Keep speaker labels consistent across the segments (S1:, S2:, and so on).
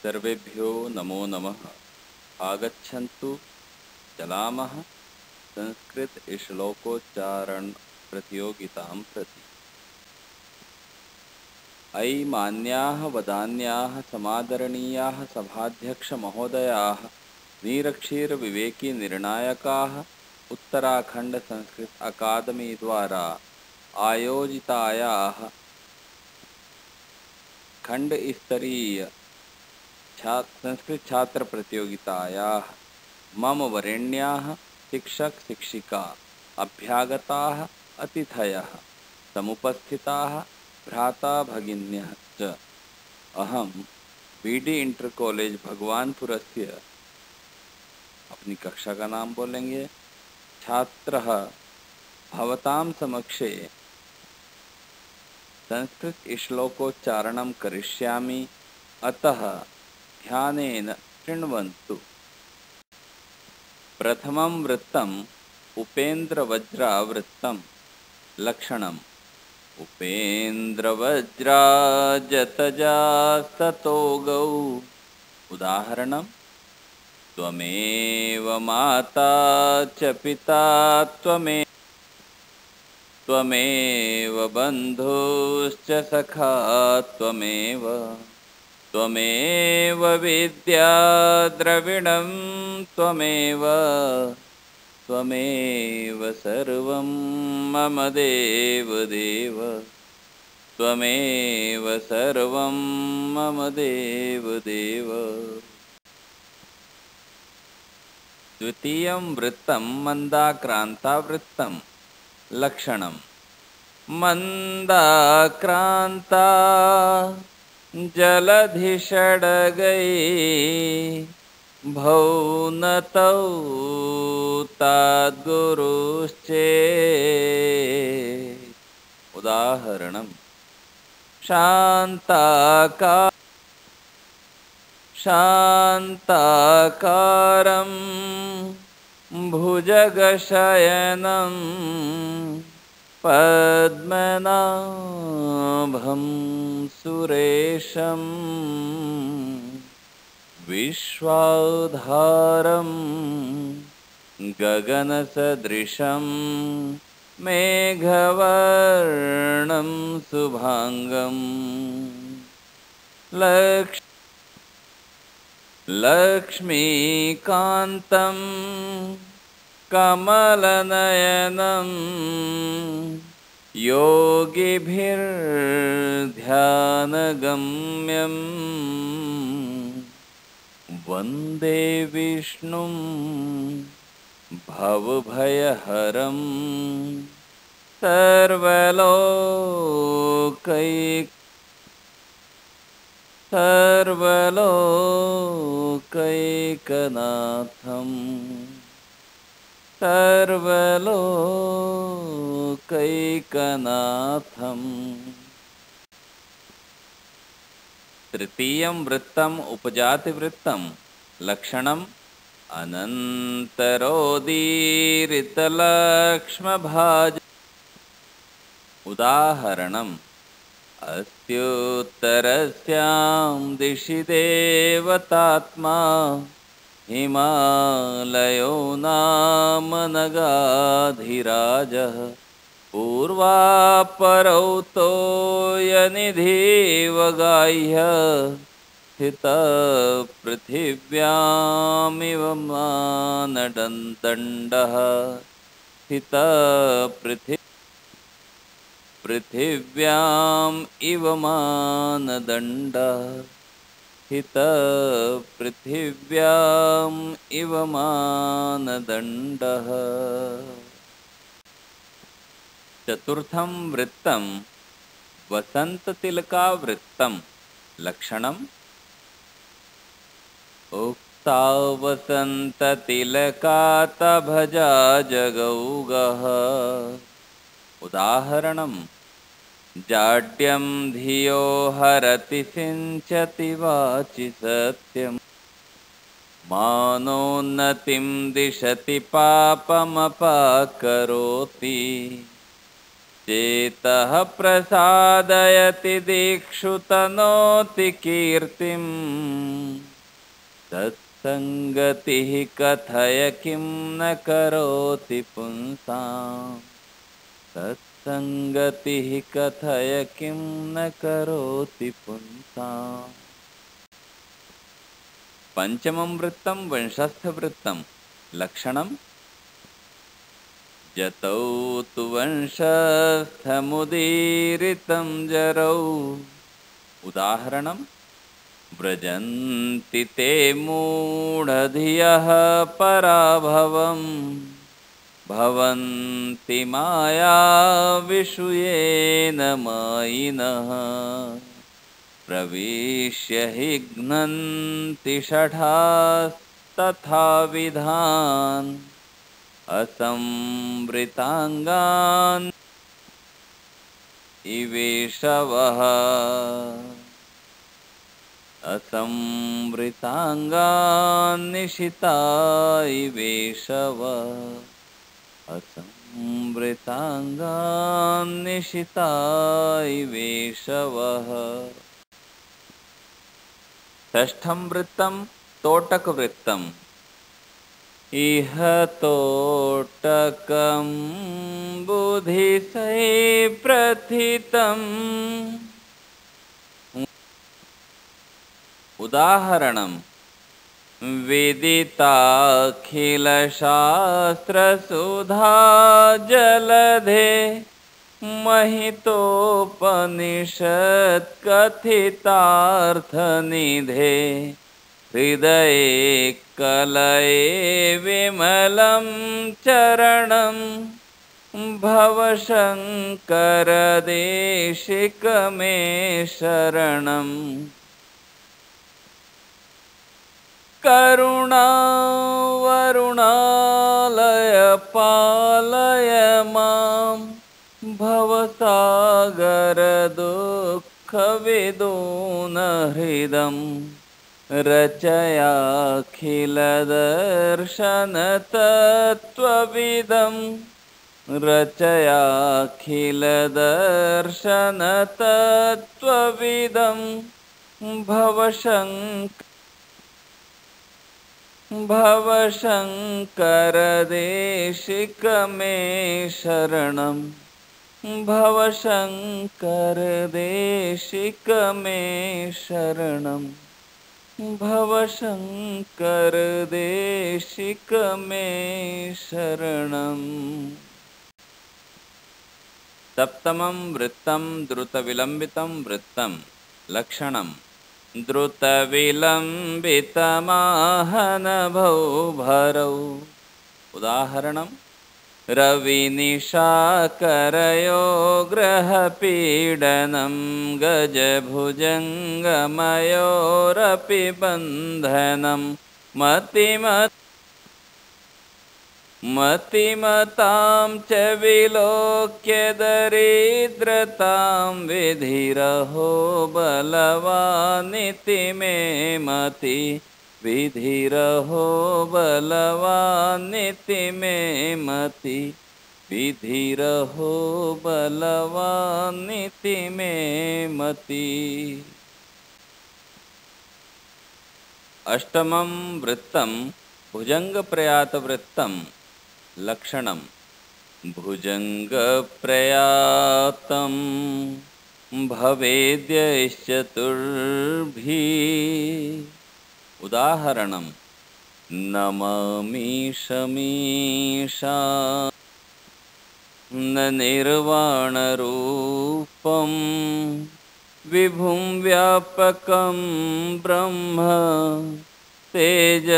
S1: सर्वेभ्यो नमो नमः। आगच्छन्तु चलामः संस्कृत श्लोकोच्चारण प्रतियोगितां प्रति। अयि मान्याः वदान्याः समादरणीयाः सभाध्यक्ष महोदयाः, नीरक्षीर विवेकी निर्णायकाः, उत्तराखंड संस्कृत अकादमी द्वारा आयोजितायाः खंड स्तरीय संस्कृत छात्र प्रतियोगितायाः मम वरेण्याः शिक्षक शिक्षिका अभ्यागताः अतिथयः समुपस्थिताः भ्राता भगिन्यः च अहं बीडी इंटर कॉलेज भगवानपुरस्य अपनी कक्षा का नाम बोलेंगे छात्रः भवतां समक्षे संस्कृत श्लोकोच्चारणं करिष्यामि, अतः ध्यानेन शृण्वन्तु। प्रथमं वृत्तम् उपेन्द्रवज्रावृत्तं। लक्षणम् उपेन्द्रवज्राजतजास्ततो गौ। उदाहरणम् त्वमेव माता च पिता त्वमेव बन्धुश्च सखा त्वमेव विद्या द्रविणं त्वमेव सर्वं मम देवदेव त्वमेव सर्वं मम देवदेव। द्वितीयं वृत्तं मन्दाक्रान्तावृत्तं। लक्षणं मन्दाक्रान्ता जलधिषड्गै भौनतौ ताद्गुरुश्चेत्। उदाहरणं शान्ताकारं भुजगशयनं पद्मनाभं सुरेशं विश्वाधारं गगनसदृशं मेघवर्णं शुभांगं लक्ष्मीकान्तं कमलनयनं योगिभिर्ध्यानगम्यं वन्दे विष्णुं भवभयहरं सर्वलोकैकनाथम्। तृतीयं वृत्तम् उपजातिवृत्तं। लक्षणम् अनन्तरोदीरितलक्ष्मभाज। उदाहरणम् अस्त्युत्तरस्यां दिशि देवतात्मा हिमालयो नाम नगाधिराजः पूर्वापरौ तोयनिधिव गाह्य स्थितः पृथिव्यामिव मानदण्डः पृथिव्याम् इव मानदण्डः पृथिव्याम् इव मानदण्डः। चतुर्थं वृत्तं वसन्ततिलकावृत्तं। लक्षणम् उक्ता वसन्ततिलकातभजा जगौगः। उदाहरणम् जाड्यं धियो हरति सिञ्चति वाचि सत्यम् मानोन्नतिं दिशति पापमपाकरोति चेतः प्रसादयति दिक्षु तनोति कीर्तिम् तत्सङ्गतिः कथय किं न करोति पुंसाम् तत्सङ्गतिः कथय किं न करोति पुंसाम्। पंचमं वृत्तं वंशस्थवृत्तं लक्षणं जतौ तु वंशस्थमुदीरितं जरौ। उदाहरणं व्रजन्ति ते मूढधियः पराभवम् भवन्ति मायाविषुयेन मायिनः प्रविश्य हि घ्नन्ति षठास्तथा विधान् असंवृताङ्गान् इवेशवः असंवृताङ्गान् निशिता इवेशव असंवृताङ्गान् निशिता इवेशवः। षष्ठं वृत्तं तोटकवृत्तम् इह तोटकं बुधिसै प्रथितम्। उदाहरणं विदिताखिलशास्त्रसुधा जलधे महितोपनिषत्कथितार्थनिधे हृदये कलये विमलं चरणं भवशङ्करदेशिक मे शरणम्। करुणावरुणालय पालय मां भवसागरदुःखविदूनहृदं रचयाखिलदर्शनतत्त्वविदं रचयाखिलदर्शनतत्त्वविदं भवशङ्करदेशिक मे शरणं भवशङ्करदेशिक मे शरणं भवशङ्करदेशिक मे शरणम्। सप्तमं वृत्तं द्रुतविलम्बितं वृत्तं लक्षणं द्रुतविलम्बितमाहनभौ भरौ। उदाहरणं रविनिशाकरयो ग्रहपीडनं गजभुजङ्गमयोरपि बन्धनं मतिमतां च विलोक्य दरिद्रतां विधिरहो बलवानिति मे मति विधिरहो बलवानिति मे मति विधिरहो बलवानिति मे मति। अष्टमं वृत्तं भुजङ्गप्रयातवृत्तं लक्षणं भुजङ्गप्रयातं भवेद्यश्चतुर्भिः। उदाहरणं नमामीशमीशा न निर्वाणरूपं विभुं व्यापकं ब्रह्म तेजस्वरूपं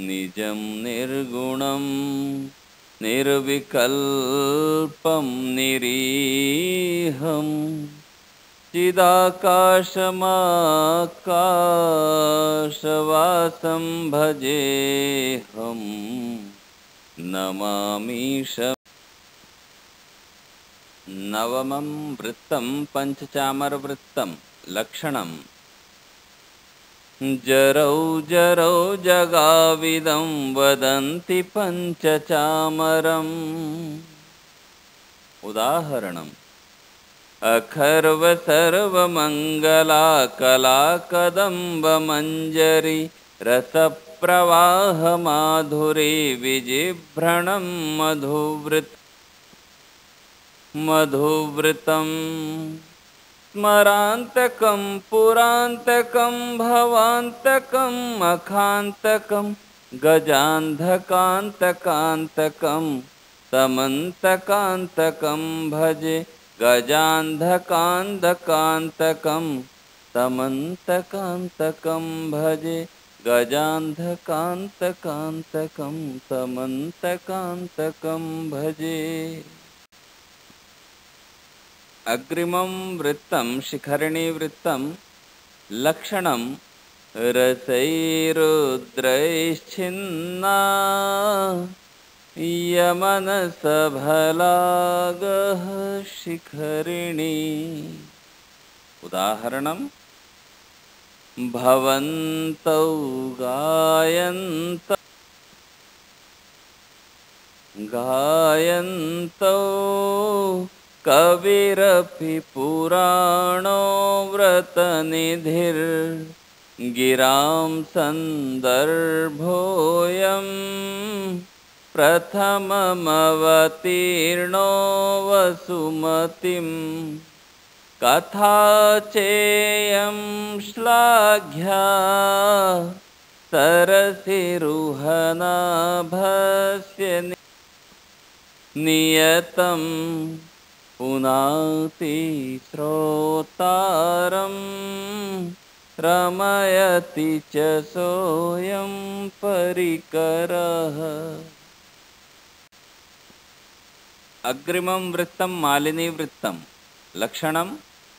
S1: निजं निर्गुणं निर्विकल्पं निरीहं चिदाकाशमाकाशवासं भजेऽहं नमामीश। नवमं वृत्तं पञ्चचामरवृत्तं लक्षणं जरौ जरौ जगाविदं वदन्ति पञ्चचामरम्। उदाहरणम् अखर्व सर्वमङ्गला कला कदम्बमञ्जरी रसप्रवाहमाधुरी विजिभ्रणं मधुवृतं स्मरान्तकं पुरान्तकं भवान्तकं अखान्तकं गजान्धकान्तकान्तकं तमन्तकान्तकं भजे गजान्धकान्तकान्तकं तमन्तकान्तकं भजे गजान्धकान्तकान्तकं तमन्तकान्तकं भजे। अग्रिमं वृत्तं शिखरिणी वृत्तं लक्षणं रसैरुद्रैश्छिन्ना यमनसफलागः शिखरिणी। उदाहरणं भवन्तौ गायन्तौ कविरपि पुराणो व्रतनिधिर्गिरां सन्दर्भोऽयं प्रथममवतीर्णो वसुमतीं कथा चेयं श्लाघ्या सरसिरुहनाभस्य नियतं पुनाति श्रोतारं रमयति च सोऽयं परिकरः। अग्रिमं वृत्तं मालिनी वृत्तं लक्षणं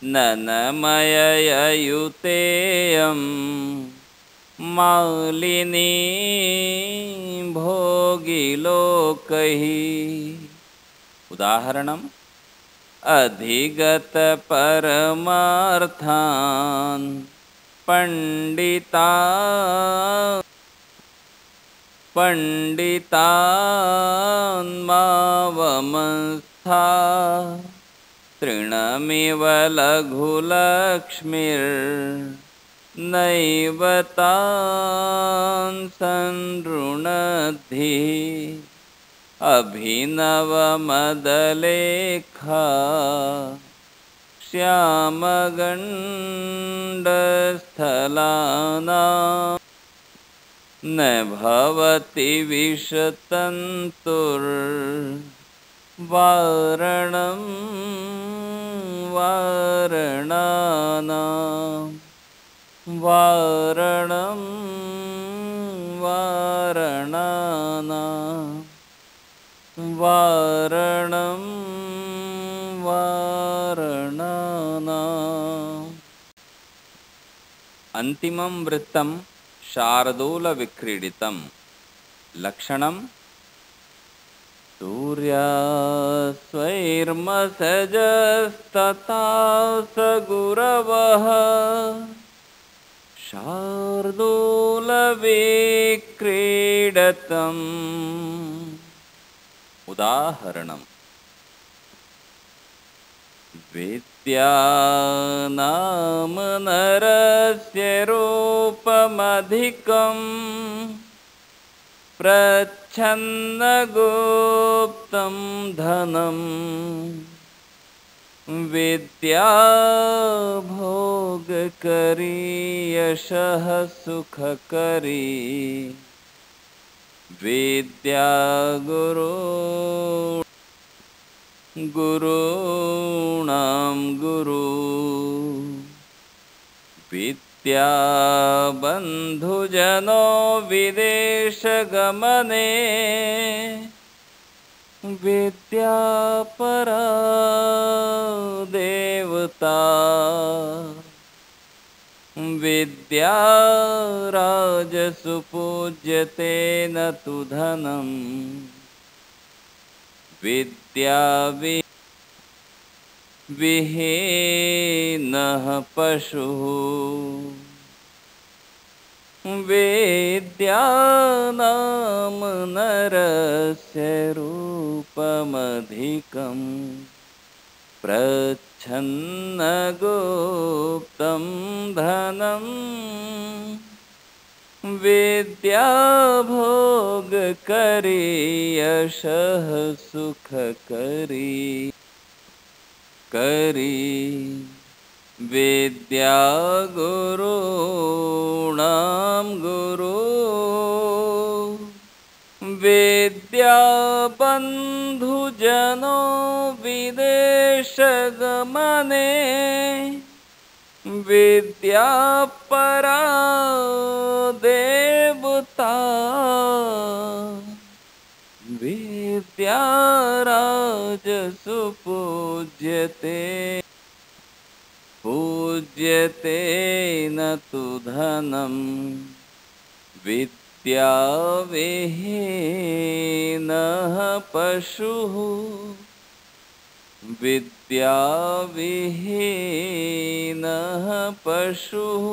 S1: ननमययुतेयं मालिनी भोगिलोकैः। उदाहरणम् अधिगतपरमार्थान् पंडितान् मावमस्था तृणमिव लघुलक्ष्मीर्नैव तान् संऋणद्धि अभिनवमदलेखा श्यामगण्डस्थलानां न भवति विषतन्तुर्वारणं वारणानाम्। अन्तिमं वृत्तं शार्दूलविक्रीडितं लक्षणं सूर्यास्वैर्मसजस्तथा शार्दूलविक्रीडतम्। उदाहरणं विद्या नाम नरस्य रूपमधिकं प्रच्छन्नगुप्तं धनं विद्या भोगकरी यशः सुखकरी विद्या गुरूणां गुरु विद्या बन्धुजनो विदेशगमने विद्या परा देवता विद्या राजसु पूज्यते न तु धनं विद्या विहीनः पशुः। वेद्या नाम नरस्य रूपमधिकम् प्रच्छन्नगुप्तं धनम् विद्या भोगकरी यशः सुखकरी करी विद्या गुरूणां गुरु विद्या बन्धुजनो विदेशगमने विद्या परा देवता विद्या राजसु पूज्यते पूज्यते न तु धनं विद्या विहीनः पशुः विद्या विहीनः पशुः।